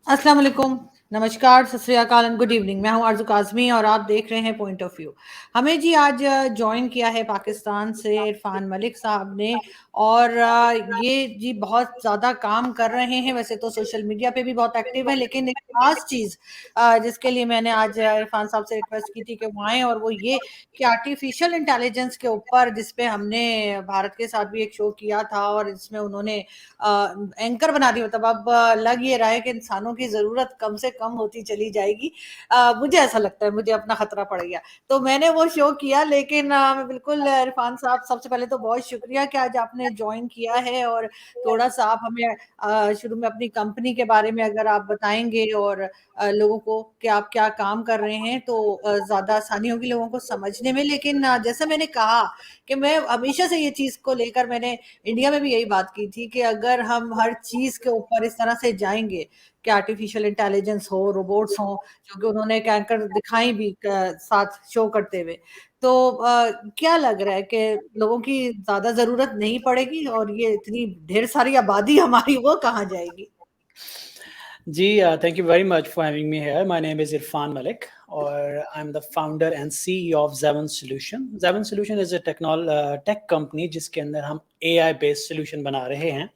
अस्सलाम वालेकुम, नमस्कार, सत श्री अकाल एंड गुड इवनिंग। मैं हूँ आरज़ू काज़मी और आप देख रहे हैं पॉइंट ऑफ व्यू। हमें जी आज जॉइन किया है पाकिस्तान से इरफान मलिक साहब ने और ये जी बहुत ज़्यादा काम कर रहे हैं। वैसे तो सोशल मीडिया पे भी बहुत एक्टिव है, लेकिन एक ख़ास चीज़ जिसके लिए मैंने आज इरफान साहब से रिक्वेस्ट की थी कि वो आएँ, और वो ये कि आर्टिफिशियल इंटेलिजेंस के ऊपर, जिस पे हमने भारत के साथ भी एक शो किया था और इसमें उन्होंने एंकर बना दी। मतलब अब लग ये रहा है कि इंसानों की ज़रूरत कम से कम होती चली जाएगी। मुझे ऐसा लगता है, मुझे अपना खतरा पड़ गया। तो मैंने वो शो किया, लेकिन मैं बिल्कुल इरफान साहब, सबसे पहले तो बहुत शुक्रिया कि आज आपने ज्वाइन किया है, और थोड़ा-सा आप हमें शुरू में अपनी कंपनी के बारे में अगर आप बताएँगे और लोगों को कि आप क्या काम कर रहे हैं, तो ज़्यादा आसानी होगी लोगों को समझने में। लेकिन जैसे मैंने कहा कि मैं हमेशा से ये चीज़ को लेकर, मैंने इंडिया में भी यही बात की थी कि अगर हम हर चीज़ के ऊपर इस तरह से जाएँगे कि आर्टिफ़िशियल इंटेलिजेंस हो, रोबोट्स हों, जो कि उन्होंने एक एंकर दिखाई भी साथ शो करते हुए। तो क्या लग रहा है कि लोगों की ज़्यादा ज़रूरत नहीं पड़ेगी, और ये इतनी ढेर सारी आबादी हमारी वो कहाँ जाएगी? Ji, thank you very much for having me here. My name is Irfan Malik, or I'm the founder and CEO of Zavin Solution. Zavin Solution is a tech company जिसके अंदर हम AI based solution बना रहे हैं,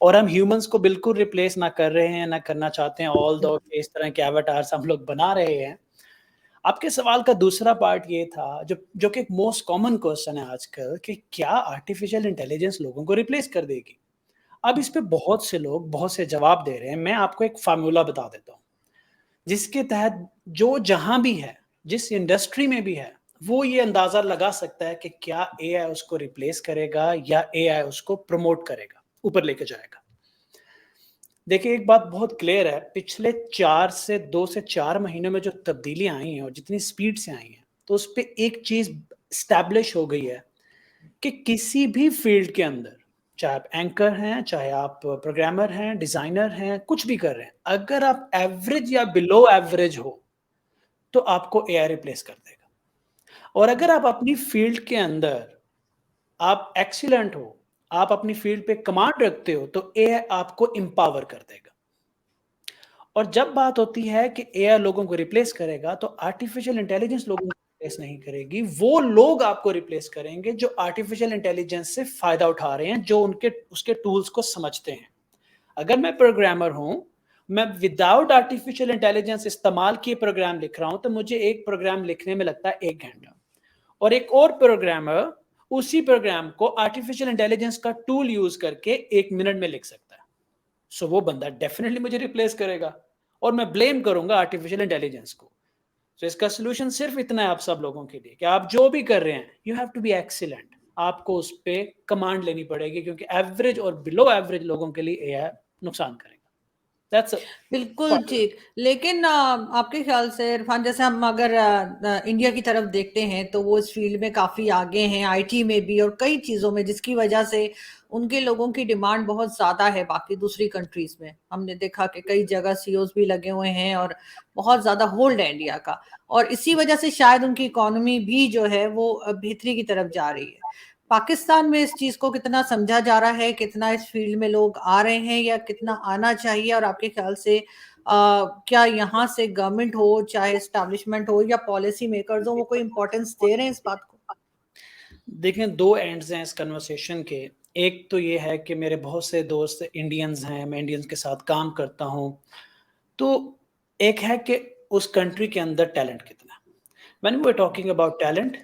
और हम humans को बिल्कुल replace ना कर रहे हैं, ना करना चाहते हैं। Although इस तरह के avatars हम लोग बना रहे हैं। आपके सवाल का दूसरा पार्ट ये था, जो कि एक मोस्ट कॉमन क्वेश्चन है आजकल, कि क्या आर्टिफिशियल इंटेलिजेंस लोगों को रिप्लेस कर देगी? अब इस पे बहुत से लोग बहुत से जवाब दे रहे हैं। मैं आपको एक फ़ॉर्मूला बता देता हूँ, जिसके तहत जो जहाँ भी है, जिस इंडस्ट्री में भी है, वो ये अंदाज़ा लगा सकता है कि क्या एआई उसको रिप्लेस करेगा या एआई उसको प्रमोट करेगा, ऊपर लेके जाएगा। देखिए, एक बात बहुत क्लियर है, पिछले 2 से 4 महीनों में जो तब्दीलियाँ आई हैं और जितनी स्पीड से आई हैं, तो उसपे एक चीज़ एस्टैब्लिश हो गई है कि किसी भी फ़ील्ड के अंदर, चाहे आप एंकर हैं, चाहे आप प्रोग्रामर हैं, डिज़ाइनर हैं, कुछ भी कर रहे हैं, अगर आप एवरेज या बिलो एवरेज हो, तो आपको एआई रिप्लेस कर देगा। और अगर आप अपनी फ़ील्ड के अंदर आप एक्सीलेंट हो, आप अपनी फ़ील्ड पे कमांड रखते हो, तो एआई आपको एम्पावर कर देगा। और जब बात होती है कि एआई लोगों को रिप्लेस करेगा, तो आर्टिफिशियल इंटेलिजेंस लोगों को रिप्लेस नहीं करेगी। वो लोग आपको रिप्लेस करेंगे जो आर्टिफिशियल इंटेलिजेंस से फ़ायदा उठा रहे हैं, जो उसके टूल्स को समझते हैं। अगर मैं प्रोग्रामर हूँ, मैं विदाउट आर्टिफिशियल इंटेलिजेंस इस्तेमाल किए प्रोग्राम लिख रहा हूँ, तो मुझे एक प्रोग्राम लिखने में लगता है 1 घंटा, और एक और प्रोग्रामर उसी प्रोग्राम को आर्टिफिशियल इंटेलिजेंस का टूल यूज़ करके 1 मिनट में लिख सकता है। सो वो बंदा डेफिनेटली मुझे रिप्लेस करेगा, और मैं ब्लेम करूंगा आर्टिफिशियल इंटेलिजेंस को। सो इसका सोल्यूशन सिर्फ इतना है आप सब लोगों के लिए, कि आप जो भी कर रहे हैं, you have to be excellent. आपको उस पे कमांड लेनी पड़ेगी, क्योंकि एवरेज और बिलो एवरेज लोगों के लिए एआई नुकसान करेगा। दैट्स बिल्कुल ठीक। लेकिन आपके ख़्याल से इरफ़ान, जैसे हम अगर इंडिया की तरफ देखते हैं, तो वो इस फ़ील्ड में काफ़ी आगे हैं, आईटी में भी और कई चीज़ों में, जिसकी वजह से उनके लोगों की डिमांड बहुत ज़्यादा है बाकी दूसरी कंट्रीज़ में। हमने देखा कि कई जगह सीईओज़ भी लगे हुए हैं, और बहुत ज़्यादा होल्ड है इंडिया का, और इसी वजह से शायद उनकी इकॉनमी भी जो है वो बेहतरी की तरफ जा रही है। पाकिस्तान में इस चीज़ को कितना समझा जा रहा है, कितना इस फ़ील्ड में लोग आ रहे हैं, या कितना आना चाहिए? और आपके ख़्याल से क्या यहाँ से गवर्नमेंट हो, चाहे एस्टेब्लिशमेंट हो या पॉलिसी मेकर्स हो, वो कोई इम्पोर्टेंस दे रहे हैं इस बात को? देखें, 2 एंड्स हैं इस कन्वर्सेशन के। एक तो ये है कि मेरे बहुत से दोस्त इंडियंस हैं, मैं इंडियंस के साथ काम करता हूँ। तो एक है कि उस कंट्री के अंदर टैलेंट कितना है। When we are talking about talent,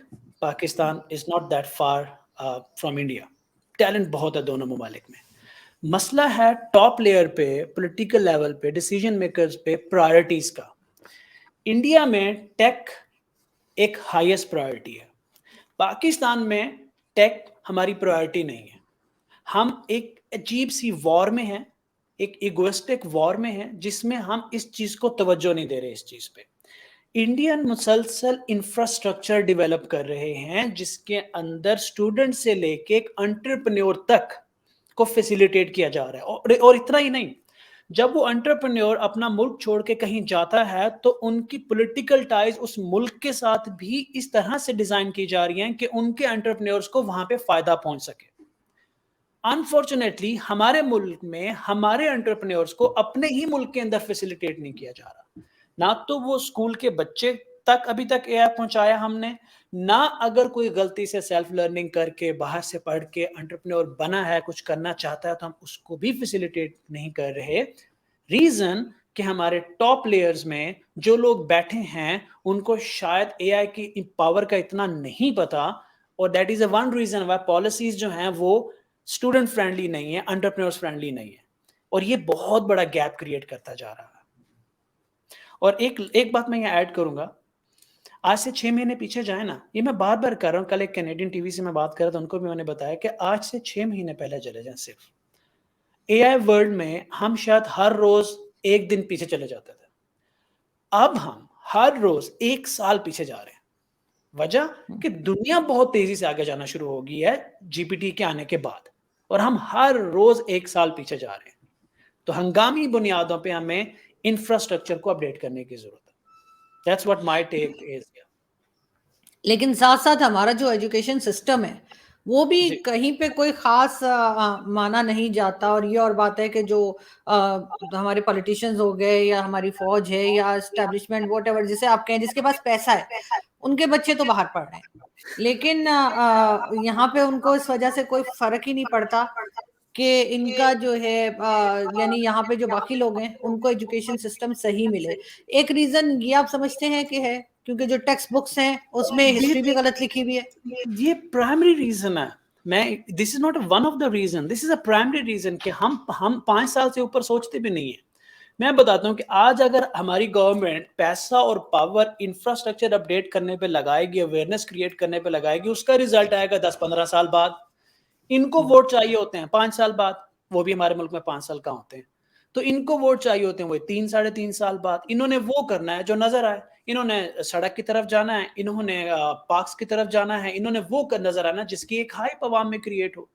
Pakistan is not that far from India. Talent बहुत है दोनों ममालिक में। मसला है टॉप लेयर पे, पॉलिटिकल लेवल पे, डिसीजन मेकर्स पे प्रायोरिटीज़ का। इंडिया में टेक एक हाईएस्ट प्रायोरिटी है। पाकिस्तान में टेक हमारी प्रायोरिटी नहीं है। हम एक अजीब सी वॉर में हैं, एक इगोइस्टिक वॉर में हैं, जिसमें हम इस चीज़ को तवज्जो नहीं दे रहे इस चीज़ पे। इंडियन मुसलसल इंफ्रास्ट्रक्चर डेवलप कर रहे हैं, जिसके अंदर स्टूडेंट से लेके एक एंटरप्रेन्योर तक को फैसिलिटेट किया जा रहा है। और इतना ही नहीं, जब वो एंटरप्रेन्योर अपना मुल्क छोड़ के कहीं जाता है, तो उनकी पॉलिटिकल टाइज उस मुल्क के साथ भी इस तरह से डिज़ाइन की जा रही हैं कि उनके एंटरप्रेन्योर्स को वहाँ पे फ़ायदा पहुँच सके। अनफॉर्चुनेटली हमारे मुल्क में हमारे एंटरप्रेन्योर्स को अपने ही मुल्क के अंदर फैसिलिटेट नहीं किया जा रहा। ना तो वो स्कूल के बच्चे तक अभी तक एआई पहुंचाया हमने, ना अगर कोई गलती से सेल्फ लर्निंग करके बाहर से पढ़ के एंटरप्रेन्योर बना है, कुछ करना चाहता है, तो हम उसको भी फैसिलिटेट नहीं कर रहे। रीजन कि हमारे टॉप लेयर्स में जो लोग बैठे हैं उनको शायद एआई की पावर का इतना नहीं पता, और that is a one reason why policies जो हैं वो स्टूडेंट फ्रेंडली नहीं है, एंटरप्रेन्योर्स फ्रेंडली नहीं है, और ये बहुत बड़ा गैप क्रिएट करता जा रहा है। और एक बात मैं यहाँ ऐड करूंगा, आज से 6 महीने पीछे जाए ना, ये मैं बार बार कर रहा हूँ, कल एक कैनेडियन टीवी से मैं बात कर रहा था, उनको भी मैंने बताया कि आज से 6 महीने पहले चले जाएं, सिर्फ एआई वर्ल्ड में हम शायद हर रोज एक दिन पीछे चले जाते थे, अब हम हर रोज 1 साल पीछे जा रहे हैं। वजह कि दुनिया बहुत तेजी से आगे जाना शुरू हो गई है जीपीटी के आने के बाद, और हम हर रोज 1 साल पीछे जा रहे हैं। तो हंगामी बुनियादों पे हमें इंफ्रास्ट्रक्चर को अपडेट करने की जरूरत है। That's what my take is. लेकिन साथ साथ हमारा जो एजुकेशन सिस्टम है वो भी जी। कहीं पे कोई खास माना नहीं जाता। और ये और बात है कि जो हमारे पॉलिटिशियंस हो गए या हमारी फौज है या एस्टेब्लिशमेंट वॉट जिसे आप कहें, जिसके पास पैसा है, उनके बच्चे तो बाहर पढ़ रहे हैं, लेकिन यहाँ पे उनको इस वजह से कोई फर्क ही नहीं पड़ता कि इनका जो है यानी यहाँ पे जो बाकी लोग हैं उनको एजुकेशन सिस्टम सही मिले। एक रीजन ये आप समझते हैं कि है क्योंकि जो टेक्स्ट बुक्स हैं उसमें हिस्ट्री भी गलत लिखी हुई है? ये प्राइमरी रीजन है। मैं this is not one of the reason, this is a primary reason कि हम 5 साल से ऊपर सोचते भी नहीं है। मैं बताता हूँ कि आज अगर हमारी गवर्नमेंट पैसा और पावर इंफ्रास्ट्रक्चर अपडेट करने पे लगाएगी, अवेयरनेस क्रिएट करने पे लगाएगी, उसका रिजल्ट आएगा 10-15 साल बाद। इनको वोट चाहिए होते हैं 5 साल बाद, वो भी हमारे मुल्क में 5 साल का होते हैं, तो इनको वोट चाहिए होते हैं वो 3-3.5 साल बाद। इन्होंने वो करना है जो नजर आए, इन्होंने सड़क की तरफ जाना है, इन्होंने पार्क्स की तरफ जाना है, इन्होंने वो नजर आना जिसकी एक हाइप अवाम में क्रिएट हो।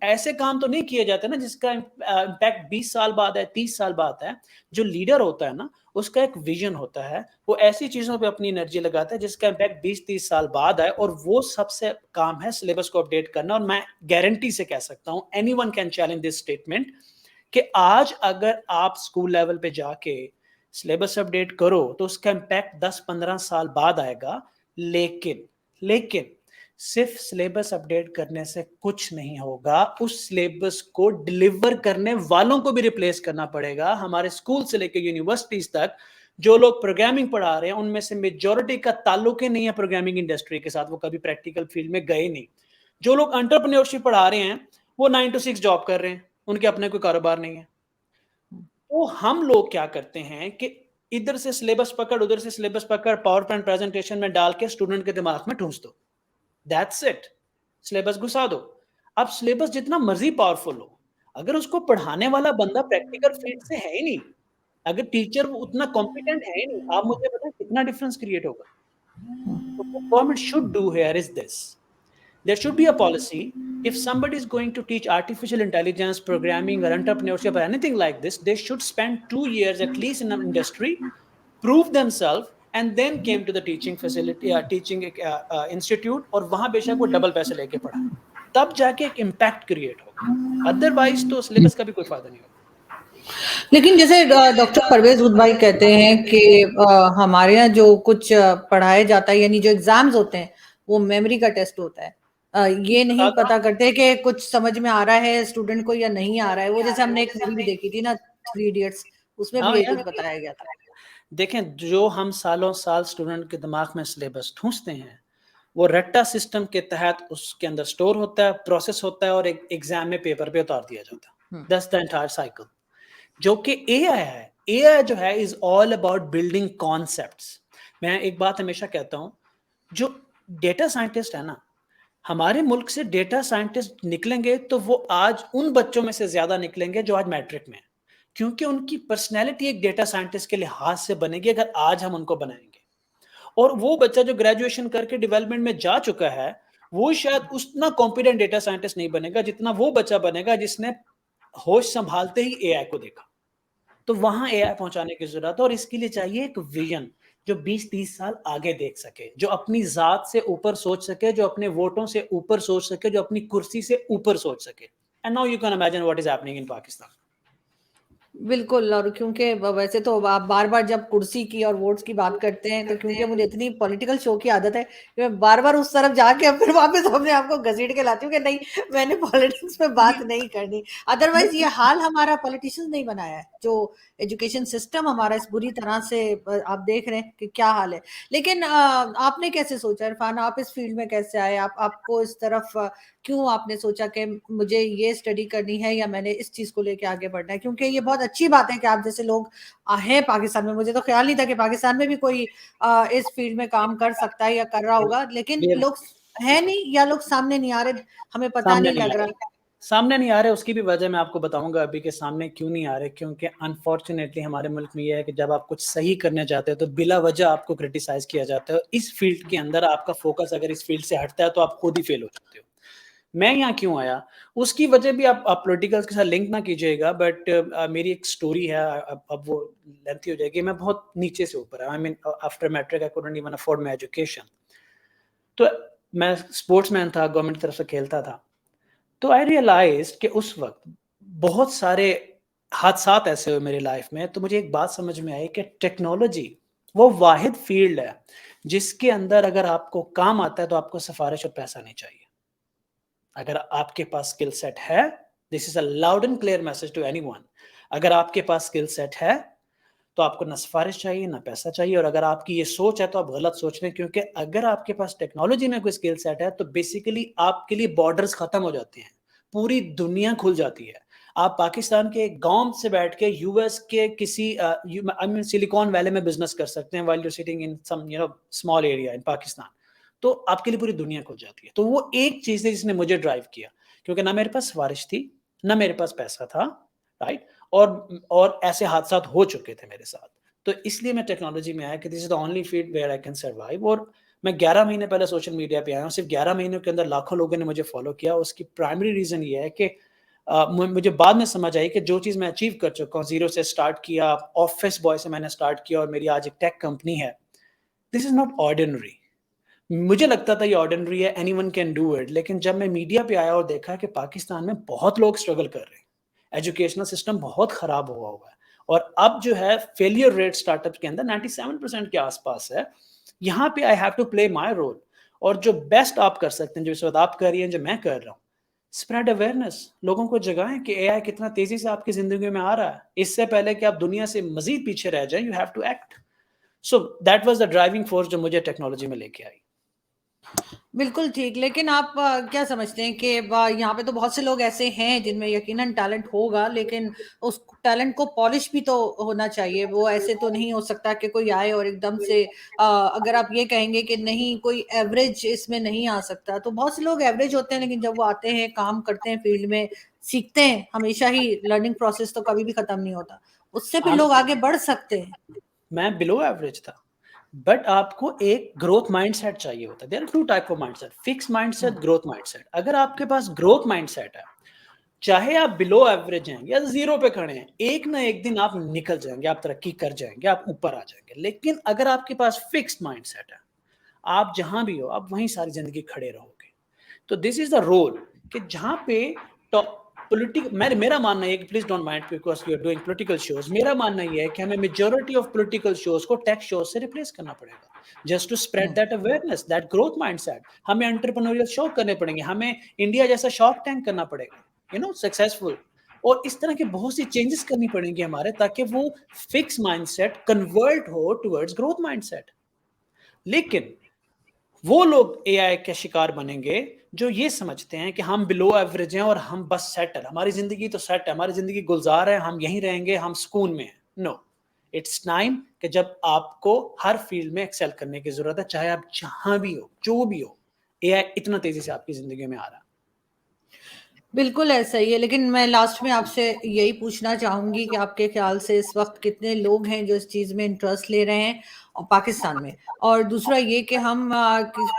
ऐसे काम तो नहीं किए जाते ना जिसका इम्पैक्ट 20 साल बाद है, 30 साल बाद है। जो लीडर होता है ना, उसका एक विजन होता है, वो ऐसी चीजों पे अपनी एनर्जी लगाता है जिसका इम्पैक्ट 20-30 साल बाद है, और वो सबसे काम है सिलेबस को अपडेट करना। और मैं गारंटी से कह सकता हूं, anyone can challenge this statement, कि आज अगर आप स्कूल लेवल पे जाके सिलेबस अपडेट करो तो उसका इम्पैक्ट 10-15 साल बाद आएगा। लेकिन सिर्फ सिलेबस अपडेट करने से कुछ नहीं होगा, उस सिलेबस को डिलीवर करने वालों को भी रिप्लेस करना पड़ेगा। हमारे स्कूल से लेकर यूनिवर्सिटीज तक जो लोग प्रोग्रामिंग पढ़ा रहे हैं उनमें से मेजॉरिटी का ताल्लुक ही नहीं है प्रोग्रामिंग इंडस्ट्री के साथ, वो कभी प्रैक्टिकल फील्ड में गए नहीं। जो लोग एंटरप्रेन्योरशिप पढ़ा रहे हैं वो 9 to 6 जॉब कर रहे हैं, उनके अपने कोई कारोबार नहीं है। तो हम लोग क्या करते हैं कि इधर से सिलेबस पकड़, उधर से सिलेबस पकड़, पावर पॉइंट प्रेजेंटेशन में डाल के स्टूडेंट के दिमाग में ठूंस दो, दैट्स इट, सिलेबस घुसा दो। अब सिलेबस जितना मर्जी पावरफुल हो, अगर उसको पढ़ाने वाला बंदा प्रैक्टिकल फील्ड से है ही नहीं, अगर टीचर उतना कॉम्पिटेंट है ही नहीं, आप मुझे बताएं कितना डिफरेंस क्रिएट होगा। So what government should do here is this. There should be a policy. If somebody is going to teach artificial intelligence, programming, or entrepreneurship, or anything like this, they should spend 2 years at least in an industry, prove themselves, and then came to the teaching facility, teaching institute, और वहां बेशक वो double पैसे लेके पढ़ा, तब जाके एक इम्पैक्ट क्रिएट होगा। अदरवाइज तो सिलेबस का भी कोई फायदा नहीं होगा। लेकिन जैसे डॉक्टर परवेज हुद भाई कहते हैं कि हमारे यहाँ जो कुछ पढ़ाया जाता है, यानी जो एग्जाम्स होते हैं वो मेमोरी का टेस्ट होता है, ये नहीं पता करते कि कुछ समझ में आ रहा है स्टूडेंट को या नहीं आ रहा है। वो जैसे हमने एक मूवी भी देखी थी ना, 3 इडियट्स, उसमें भी यही कुछ बताया गया था। देखें, जो हम सालों साल स्टूडेंट के दिमाग में सिलेबस ठूंसते हैं वो रट्टा सिस्टम के तहत उसके अंदर स्टोर होता है, प्रोसेस होता है, और एक एग्जाम में पेपर पे उतार दिया जाता है। That's the entire cycle. जो कि एआई है, एआई जो है is all about building concepts. मैं एक बात हमेशा कहता हूं, जो डेटा साइंटिस्ट है ना, हमारे मुल्क से डेटा साइंटिस्ट निकलेंगे तो वो आज उन बच्चों में से ज्यादा निकलेंगे जो आज मैट्रिक में है, क्योंकि उनकी पर्सनैलिटी एक डेटा साइंटिस्ट के लिहाज से बनेगी अगर आज हम उनको बनाएंगे। और वो बच्चा जो ग्रेजुएशन करके डेवलपमेंट में जा चुका है, वो शायद उतना कॉम्पिटेंट डेटा साइंटिस्ट नहीं बनेगा जितना वो बच्चा बनेगा जिसने होश संभालते ही एआई को देखा। तो वहां एआई पहुंचाने की जरूरत है, और इसके लिए चाहिए एक विजन जो 20-30 साल आगे देख सके, जो अपनी जात से ऊपर सोच सके, जो अपने वोटों से ऊपर सोच सके, जो अपनी कुर्सी से ऊपर सोच सके। and now you can imagine what is happening in Pakistan. बिल्कुल। और क्योंकि वैसे तो आप बार-बार जब कुर्सी की और वोट्स की बात करते हैं, तो क्योंकि मुझे इतनी पॉलिटिकल शो की आदत है कि मैं बार-बार उस तरफ जाके फिर वापस अपने आप को घसीट के लाती हूँ कि नहीं, मैंने पॉलिटिक्स पे बात नहीं करनी। अदरवाइज़ ये हाल हमारा पॉलिटिशियंस नहीं बनाया है, जो एजुकेशन सिस्टम हमारा इस बुरी तरह से आप देख रहे हैं कि क्या हाल है। लेकिन आपने कैसे सोचा इरफान, आप इस फील्ड में कैसे आए? आपको इस तरफ क्यों आपने सोचा कि मुझे ये स्टडी करनी है या मैंने इस चीज़ को लेके आगे बढ़ना है? क्योंकि ये बहुत अच्छी बात है कि आप जैसे लोग हैं पाकिस्तान में। मुझे तो ख्याल नहीं था कि पाकिस्तान में भी कोई इस फील्ड में काम कर सकता है या कर रहा होगा, लेकिन ये लोग हैं नहीं या लोग सामने नहीं आ रहे, हमें पता सामने नहीं नहीं लग आ रहा। रहे, सामने नहीं आ रहे। उसकी भी वजह मैं आपको बताऊंगा अभी कि सामने क्यों नहीं आ रहे। क्योंकि अनफॉर्चुनेटली हमारे मुल्क में ये है कि जब आप कुछ सही करने जाते हो तो बिला वजह आपको क्रिटिसाइज किया जाता है। इस फील्ड के अंदर आपका फोकस अगर इस फील्ड से हटता है तो आप खुद ही फेल हो जाते हो। मैं यहाँ क्यों आया, उसकी वजह भी आप पॉलिटिकल्स के साथ लिंक ना कीजिएगा, बट मेरी एक स्टोरी है। अब वो लेंथी हो जाएगी। मैं बहुत नीचे से ऊपर I mean after matric I couldn't even afford my education. तो मैं स्पोर्ट्समैन था, गवर्नमेंट की तरफ से खेलता था। तो आई रियलाइज कि उस वक्त बहुत सारे हादसात ऐसे हुए मेरी लाइफ में। तो मुझे एक बात समझ में आई कि टेक्नोलॉजी वो वाहिद फील्ड है जिसके अंदर अगर आपको काम आता है तो आपको सिफारिश और पैसा नहीं चाहिए। अगर आपके पास स्किल सेट है, this is a loud and clear message to anyone. अगर आपके पास स्किल सेट है तो आपको ना सिफारिश चाहिए ना पैसा चाहिए। और अगर आपकी ये सोच है तो आप गलत सोच रहे हैं, क्योंकि अगर आपके पास टेक्नोलॉजी में कोई स्किल सेट है तो बेसिकली आपके लिए बॉर्डर्स खत्म हो जाते हैं, पूरी दुनिया खुल जाती है। आप पाकिस्तान के गांव से बैठ के यूएस के किसी सिलिकॉन वैली में बिजनेस कर सकते हैं while you sitting in some small area in Pakistan. तो आपके लिए पूरी दुनिया खुल जाती है। तो वो एक चीज है जिसने मुझे ड्राइव किया, क्योंकि ना मेरे पास सिफारिश थी ना मेरे पास पैसा था, राइट। और ऐसे हादसा हो चुके थे मेरे साथ। तो इसलिए मैं टेक्नोलॉजी में आया कि this is the only field where I can survive. और मैं 11 महीने पहले सोशल मीडिया पे आया हूँ। सिर्फ 11 महीनों के अंदर लाखों लोगों ने मुझे फॉलो किया। उसकी प्राइमरी रीजन ये है कि मुझे बाद में समझ आई कि जो चीज़ मैं अचीव कर चुका हूँ, जीरो से स्टार्ट किया, ऑफिस बॉय से मैंने स्टार्ट किया और मेरी आज एक टेक कंपनी है। This is not ordinary. मुझे लगता था ये ऑर्डिनरी है, एनीवन कैन डू इट। लेकिन जब मैं मीडिया पे आया और देखा कि पाकिस्तान में बहुत लोग स्ट्रगल कर रहे हैं, एजुकेशनल सिस्टम बहुत खराब हुआ है, और अब जो है फेलियर रेट स्टार्टअप के अंदर 97% के आसपास है। यहाँ पे I have to play my role. और जो बेस्ट आप कर सकते हैं, जो इस वक्त आप कर रही हैं, जो मैं कर रहा हूँ, स्प्रेड अवेयरनेस, लोगों को जगाएं कि एआई कितना तेजी से आपकी जिंदगी में आ रहा है। इससे पहले कि आप दुनिया से मजीद पीछे रह जाएं, you have to act. So that was the driving force जो मुझे टेक्नोलॉजी में लेके आई। बिल्कुल ठीक। लेकिन आप क्या समझते हैं कि यहाँ पे तो बहुत से लोग ऐसे हैं जिनमें यकीनन टैलेंट होगा, लेकिन उस टैलेंट को पॉलिश भी तो होना चाहिए। वो ऐसे तो नहीं हो सकता कि कोई आए और एकदम से अगर आप ये कहेंगे कि नहीं, कोई एवरेज इसमें नहीं आ सकता, तो बहुत से लोग एवरेज होते हैं, लेकिन जब वो आते हैं, काम करते हैं फील्ड में, सीखते हैं, हमेशा ही लर्निंग प्रोसेस तो कभी भी खत्म नहीं होता, उससे भी आप लोग आगे बढ़ सकते हैं। मैं बिलो एवरेज था, बट आपको एक ग्रोथ माइंडसेट चाहिए होता है। There are two type of mindset, fix mindset, hmm. Growth mindset. अगर आपके पास ग्रोथ माइंडसेट है, चाहे आप बिलो एवरेज हैं या जीरो पे खड़े हैं, एक ना एक दिन आप निकल जाएंगे, आप तरक्की कर जाएंगे, आप ऊपर आ जाएंगे। लेकिन अगर आपके पास फिक्स्ड माइंडसेट है, आप जहां भी हो आप वहीं सारी जिंदगी खड़े रहोगे। तो दिस इज द रोल कि जहां पे पॉलिटिक, मेरा मानना है कि please don't mind because you are doing political shows. मेरा मानना यह है कि हमें मेजॉरिटी ऑफ पॉलिटिकल शोज को टेक शोज से रिप्लेस करना पड़ेगा, just to spread hmm. That awareness, that growth mindset. हमें एंटरप्रेन्योरियल शो करने पड़ेंगे, हमें इंडिया जैसा शॉर्क टैंक करना पड़ेगा, सक्सेसफुल। और इस तरह के बहुत सी चेंजेस करनी पड़ेंगी हमारे, ताकि वो फिक्स माइंडसेट कन्वर्ट हो टुवर्ड्स ग्रोथ माइंडसेट। लेकिन वो लोग एआई के शिकार बनेंगे जो ये समझते हैं कि हम बिलो एवरेज हैं और हम बस सेट है, हमारी जिंदगी तो सेट है, हमारी जिंदगी गुलजार है, हम यहीं रहेंगे, हम सुकून में हैं। नो, इट्स टाइम कि जब आपको हर फील्ड में एक्सेल करने की जरूरत है, चाहे आप जहां भी हो, जो भी हो। एआई इतना तेजी से आपकी जिंदगी में आ रहा है। बिल्कुल ऐसा ही है। लेकिन मैं लास्ट में आपसे यही पूछना चाहूंगी कि आपके ख्याल से इस वक्त कितने लोग हैं जो इस चीज में इंटरेस्ट ले रहे हैं और पाकिस्तान में। और दूसरा ये कि हम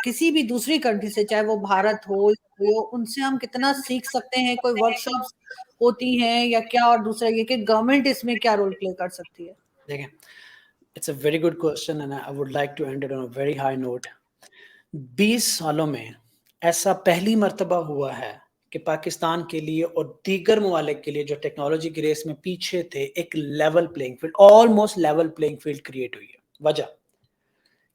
किसी भी दूसरी कंट्री से, चाहे वो भारत हो या कोई हो, उनसे हम कितना सीख सकते हैं, कोई वर्कशॉप्स होती हैं या क्या? और दूसरा ये कि गवर्नमेंट इसमें क्या रोल प्ले कर सकती है? देखें, it's a very good question and I would like to end it on a very high note. 20 सालों में ऐसा पहली मर्तबा हुआ है कि पाकिस्तान के लिए और दीगर ममालिक के लिए जो टेक्नोलॉजी की रेस में पीछे थे, एक level playing field, almost level playing field create हुई है। वजह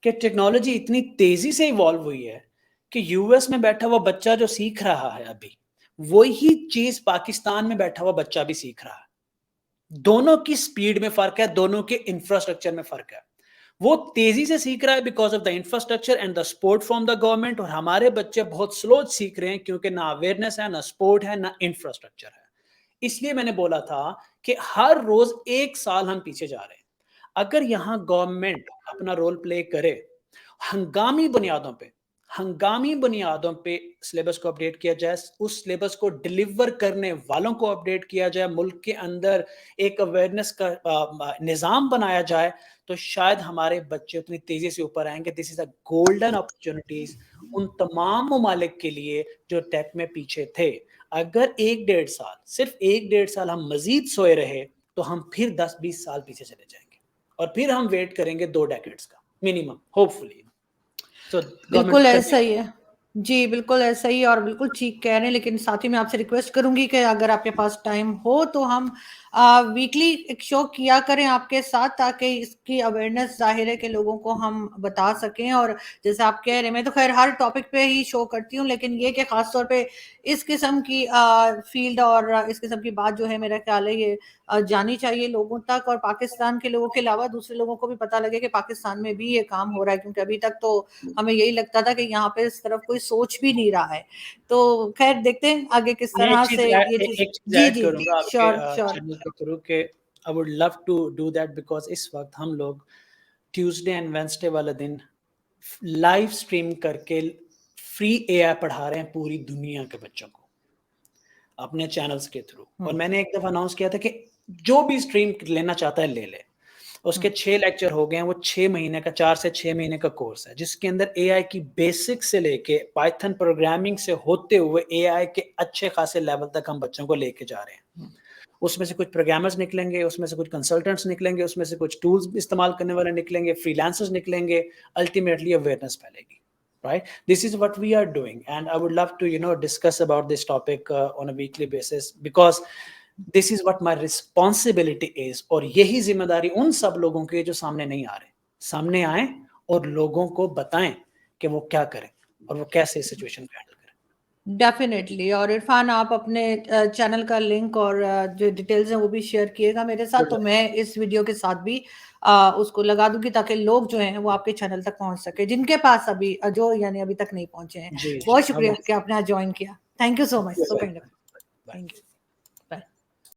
कि टेक्नोलॉजी इतनी तेजी से इवॉल्व हुई है कि यूएस में बैठा हुआ बच्चा जो सीख रहा है अभी, वही चीज पाकिस्तान में बैठा हुआ बच्चा भी सीख रहा है। दोनों की स्पीड में फर्क है, दोनों के इंफ्रास्ट्रक्चर में फर्क है। वो तेजी से सीख रहा है because of the infrastructure and the support from the government, और हमारे बच्चे बहुत स्लो सीख रहे हैं क्योंकि ना अवेयरनेस है, ना सपोर्ट है, ना इंफ्रास्ट्रक्चर है। इसलिए मैंने बोला था कि हर रोज 1 साल हम पीछे जा रहे हैं। अगर यहां गवर्नमेंट अपना रोल प्ले करे, हंगामी बुनियादों पे सिलेबस को अपडेट किया जाए, उस सिलेबस को डिलीवर करने वालों को अपडेट किया जाए, मुल्क के अंदर एक अवेयरनेस का निजाम बनाया जाए, तो शायद हमारे बच्चे उतनी तेजी से ऊपर आएंगे। This is a golden opportunities उन तमाम ममालिक के लिए जो टेक में पीछे थे। अगर 1-1.5 साल, सिर्फ 1-1.5 साल हम मजीद सोए रहे, तो हम फिर 10-20 साल पीछे चले जाएंगे, और फिर हम वेट करेंगे 2 डेकेड्स का मिनिमम, होपफुली। तो बिल्कुल गवर्नमेंट ऐसा ही है जी, बिल्कुल ऐसा ही, और बिल्कुल ठीक कह रहे हैं। लेकिन साथ ही मैं आपसे रिक्वेस्ट करूंगी कि अगर आपके पास टाइम हो तो हम वीकली एक शो किया करें आपके साथ, ताकि इसकी अवेयरनेस जाहिर है कि लोगों को हम बता सकें। और जैसे आप कह रहे हैं, मैं तो खैर हर टॉपिक पे ही शो करती हूँ, लेकिन ये कि खासतौर पे इस किस्म की फील्ड और इस किस्म की बात जो है, मेरा ख्याल है ये जानी चाहिए लोगों तक, और पाकिस्तान के लोगों के अलावा दूसरे लोगों को भी पता लगे कि पाकिस्तान में भी ये काम हो रहा है। क्योंकि अभी तक तो हमें यही लगता था कि यहाँ पे इस तरफ कोई सोच भी नहीं रहा है। तो खैर देखते हैं आगे किस मैं तरह से ये चीज। एक चीज जी ऐड जी, करूंगा आपके श्योर श्योर। चैनल के थ्रू के I would love to do that, because इस वक्त हम लोग ट्यूसडे एंड वेंसडे वाले दिन लाइव स्ट्रीम करके फ्री एआई पढ़ा रहे हैं पूरी दुनिया के बच्चों को अपने चैनल्स के थ्रू। और मैंने एक दफा अनाउंस किया था कि जो भी स्ट्रीम लेना चाहता है ले ले। उसके 6 लेक्चर हो गए हैं। वो 6 महीने का, 4 से 6 महीने का कोर्स है, जिसके अंदर एआई की बेसिक से लेके पाइथन प्रोग्रामिंग से होते हुए एआई के अच्छे खासे लेवल तक हम बच्चों को लेके जा रहे हैं। उसमें से कुछ प्रोग्रामर्स निकलेंगे, उसमें से कुछ कंसल्टेंट्स निकलेंगे, उसमें से कुछ टूल्स इस्तेमाल करने वाले निकलेंगे, फ्रीलांसर्स निकलेंगे। अल्टीमेटली अवेयरनेस फैलेगी, right? This is what we are doing, and I would love to discuss about this topic on a weekly basis, because this is what my responsibility is। और यही जिम्मेदारी उन सब लोगों की जो सामने नहीं आ रहे, सामने आए और लोगों को बताएं कि वो क्या करें और वो कैसे इस सिचुएशन को हैंडल करें। डेफिनेटली। और इरफान, आप अपने चैनल का लिंक और जो डिटेल्स हैं वो भी शेयर किएगा मेरे साथ, तो मैं इस वीडियो के साथ भी उसको लगा दूंगी, ताकि लोग जो हैं वो आपके चैनल तक पहुंच सके, जिनके पास अभी जो यानी अभी तक नहीं पहुंचे हैं। जी बहुत शुक्रिया कि आपने आज ज्वाइन किया। Thank you so much, so kind of. Thank you.